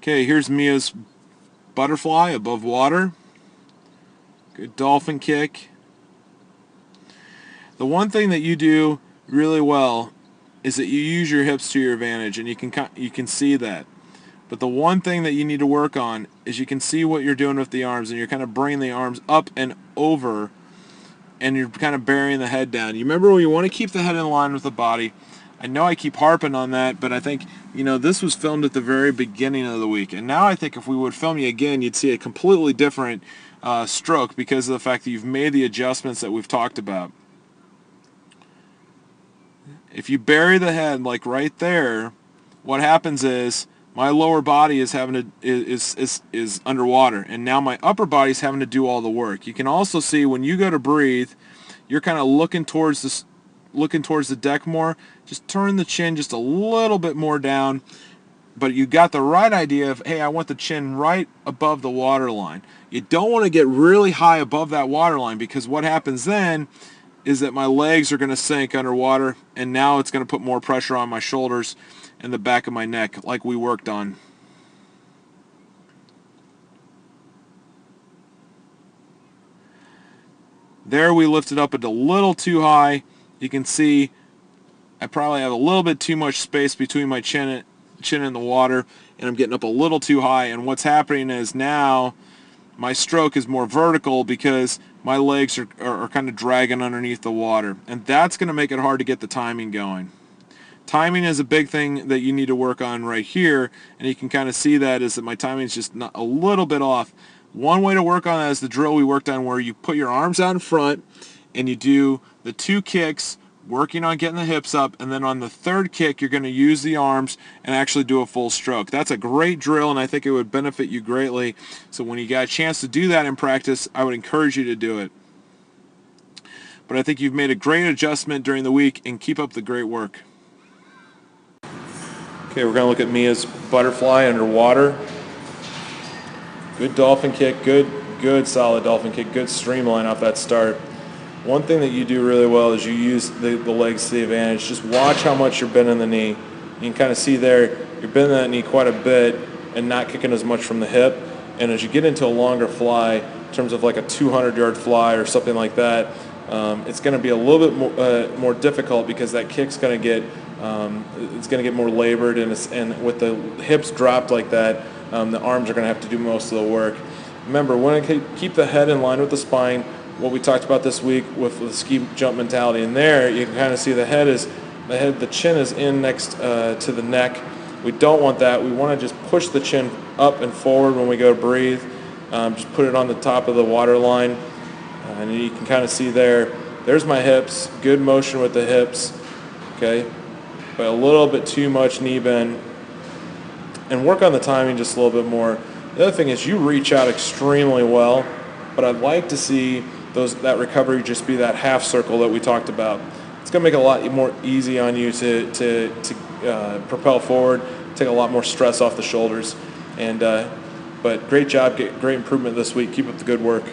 Okay, here's Mia's butterfly above water. Good dolphin kick. The one thing that you do really well is that you use your hips to your advantage, and you can see that. But the one thing that you need to work on is you can see what you're doing with the arms, and you're kind of bringing the arms up and over, and you're kind of burying the head down. You remember, you want to keep the head in line with the body. I know I keep harping on that, but I think, this was filmed at the very beginning of the week. And now I think if we would film you again, you'd see a completely different stroke because of the fact that you've made the adjustments that we've talked about. If you bury the head like right there, what happens is my lower body is is underwater, and now my upper body is having to do all the work. You can also see when you go to breathe, you're kind of looking towards the deck more. Just turn the chin just a little bit more down, but you got the right idea of, hey, I want the chin right above the water line. You don't want to get really high above that water line, because what happens then is that my legs are going to sink underwater, and now it's going to put more pressure on my shoulders and the back of my neck like we worked on. There we lifted up it a little too high. You can see I probably have a little bit too much space between my chin and the water, and I'm getting up a little too high, and what's happening is now my stroke is more vertical because my legs are kind of dragging underneath the water, and that's going to make it hard to get the timing going. Timing is a big thing that you need to work on right here, and you can kind of see that is that my timing is just not a little bit off. One way to work on that is the drill we worked on, where you put your arms out in front and you do the 2 kicks, working on getting the hips up, and then on the 3rd kick you're going to use the arms and actually do a full stroke. That's a great drill, and I think it would benefit you greatly. So when you got a chance to do that in practice, I would encourage you to do it. But I think you've made a great adjustment during the week, and keep up the great work. Okay, we're going to look at Mia's butterfly underwater. Good dolphin kick, good solid dolphin kick, good streamline off that start. One thing that you do really well is you use the legs to the advantage. Just watch how much you're bending the knee. You can kind of see there, you're bending that knee quite a bit and not kicking as much from the hip. And as you get into a longer fly, in terms of like a 200-yard fly or something like that, it's going to be a little bit more difficult, because that kick's going to get it's going to get more labored, and with the hips dropped like that, the arms are going to have to do most of the work. Remember, when I keep the head in line with the spine, what we talked about this week with the ski jump mentality, and there you can kind of see the chin is in next to the neck. We don't want that. We want to just push the chin up and forward when we go to breathe. Just put it on the top of the water line, and you can kind of see there's my hips. Good motion with the hips, okay, but a little bit too much knee bend, and work on the timing just a little bit more. The other thing is you reach out extremely well, but I'd like to see that recovery just be that half circle that we talked about. It's going to make it a lot more easy on you to propel forward, take a lot more stress off the shoulders. But great job, great improvement this week. Keep up the good work.